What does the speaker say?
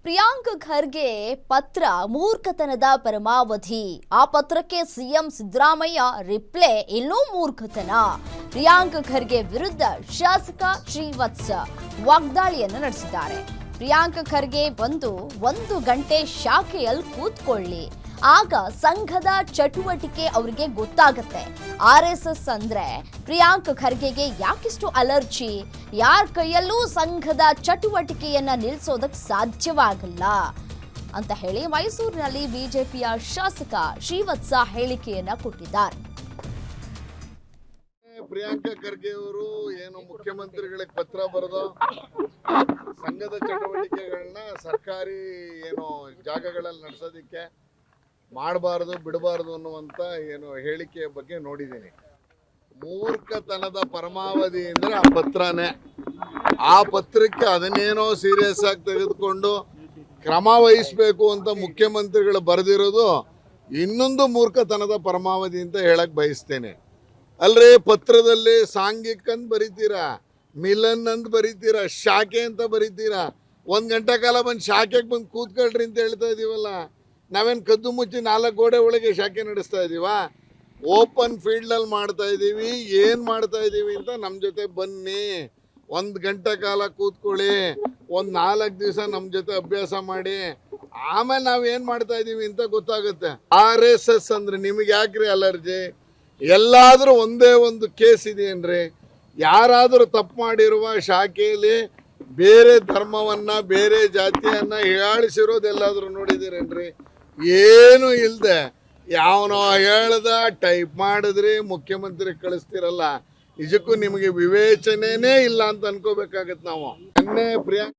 ಪ್ರಿಯಾಂಕ್ ಖರ್ಗೆ ಪತ್ರ ಮೂರ್ಖತನದ ಪರಮಾವಧಿ. ಆ ಪತ್ರಕ್ಕೆ ಸಿಎಂ ಸಿದ್ದರಾಮಯ್ಯ ರಿಪ್ಲೈ ಇನ್ನೂ ಮೂರ್ಖತನ. ಪ್ರಿಯಾಂಕ್ ಖರ್ಗೆ ವಿರುದ್ಧ ಶಾಸಕ ಶ್ರೀವತ್ಸ ವಾಗ್ದಾಳಿಯನ್ನು ನಡೆಸಿದ್ದಾರೆ. ಪ್ರಿಯಾಂಕ್ ಖರ್ಗೆ ಒಂದು ಗಂಟೆ ಶಾಖೆಯಲ್ಲಿ ಕೂತ್ಕೊಳ್ಳಿ, ಆಗ ಸಂಘದ ಚಟುವಟಿಕೆ ಅವರಿಗೆ ಗೊತ್ತಾಗುತ್ತೆ. RSS ಅಂದ್ರೆ ಪ್ರಿಯಾಂಕ್ ಖರ್ಗೆಗೆ ಯಾಕಿಷ್ಟು ಅಲರ್ಜಿ? ಯಾರ ಕೈಯಲ್ಲೂ ಸಂಘದ ಚಟುವಟಿಕೆಯನ್ನ ನಿಲ್ಲಿಸೋದಕ್ಕೆ ಸಾಧ್ಯವಾಗಲ್ಲ ಅಂತ ಹೇಳಿ ಮೈಸೂರಿನಲ್ಲಿ ಬಿಜೆಪಿಯ ಶಾಸಕ ಶ್ರೀವತ್ಸ ಹೇಳಿಕೆಯನ್ನ ಕೊಟ್ಟಿದ್ದಾರೆ. ಪ್ರಿಯಾಂಕ ಖರ್ಗೆ ಅವರು ಏನು ಮುಖ್ಯಮಂತ್ರಿಗಳಿಗೆ ಪತ್ರ ಬರೆದು ಸಂಘದ ಚಟುವಟಿಕೆಗಳನ್ನ ಸರ್ಕಾರಿ ಏನು ಜಾಗಗಳಲ್ಲಿ ನಡೆಸೋದಿಕ್ಕೆ ಮಾಡಬಾರ್ದು ಬಿಡಬಾರ್ದು ಅನ್ನುವಂತ ಏನು ಹೇಳಿಕೆಯ ಬಗ್ಗೆ ನೋಡಿದ್ದೀನಿ. ಮೂರ್ಖತನದ ಪರಮಾವಧಿ ಅಂದ್ರೆ ಆ ಪತ್ರನೇ. ಆ ಪತ್ರಕ್ಕೆ ಅದನ್ನೇನೋ ಸೀರಿಯಸ್ ಆಗಿ ತೆಗೆದುಕೊಂಡು ಕ್ರಮ ವಹಿಸಬೇಕು ಅಂತ ಮುಖ್ಯಮಂತ್ರಿಗಳು ಬರೆದಿರೋದು ಇನ್ನೊಂದು ಮೂರ್ಖತನದ ಪರಮಾವಧಿ ಅಂತ ಹೇಳಕ್ ಬಯಸ್ತೇನೆ. ಅಲ್ರಿ, ಪತ್ರದಲ್ಲಿ ಸಾಂಘಿಕ ಅಂತ ಬರೀತೀರಾ, ಮಿಲನ್ ಅಂತ ಬರೀತೀರಾ, ಶಾಖೆ ಅಂತ ಬರೀತೀರಾ. 1 ಗಂಟೆ ಕಾಲ ಬಂದು ಶಾಖೆಗೆ ಬಂದು ಕೂತ್ಕೊಳ್ರಿ ಅಂತ ಹೇಳ್ತಾ ಇದೀವಲ್ಲ. ನಾವೇನು ಕದ್ದು ಮುಚ್ಚಿ 4 ಗೋಡೆ ಒಳಗೆ ಶಾಖೆ ನಡೆಸ್ತಾ ಇದೀವ? ಓಪನ್ ಫೀಲ್ಡಲ್ಲಿ ಮಾಡ್ತಾ ಇದ್ದೀವಿ. ಏನು ಮಾಡ್ತಾ ಇದ್ದೀವಿ ಅಂತ ನಮ್ಮ ಜೊತೆ ಬನ್ನಿ, 1 ಗಂಟೆ ಕಾಲ ಕೂತ್ಕೊಳ್ಳಿ, 4 ದಿವಸ ನಮ್ಮ ಜೊತೆ ಅಭ್ಯಾಸ ಮಾಡಿ, ಆಮೇಲೆ ನಾವೇನು ಮಾಡ್ತಾ ಇದ್ದೀವಿ ಅಂತ ಗೊತ್ತಾಗುತ್ತೆ. RSS ಅಂದ್ರೆ ನಿಮಗೆ ಯಾಕ್ರಿ ಅಲರ್ಜಿ? ಎಲ್ಲಾದರೂ ಒಂದೇ ಒಂದು ಕೇಸ್ ಇದೆಯೇನ್ರಿ? ಯಾರಾದರೂ ತಪ್ಪು ಮಾಡಿರುವ ಶಾಖೆಯಲ್ಲಿ ಬೇರೆ ಧರ್ಮವನ್ನ ಬೇರೆ ಜಾತಿಯನ್ನ ಹೀಯಾಳಿಸಿರೋದೆಲ್ಲಾದರೂ ನೋಡಿದ್ದೀರೇನ್ರಿ? ಏನು ಇಲ್ಲದೆ ಯಾವನೋ ಹೇಳ್ದ ಟೈಪ್ ಮಾಡಿದ್ರಿ ಮುಖ್ಯಮಂತ್ರಿ ಕಳಿಸ್ತಿರಲ್ಲ. ನಿಜಕ್ಕೂ ನಿಮಗೆ ವಿವೇಚನೆನೇ ಇಲ್ಲ ಅಂತ ಅನ್ಕೋಬೇಕಾಗತ್ತೆ ನಾವು. ಪ್ರಿಯಾಂಕ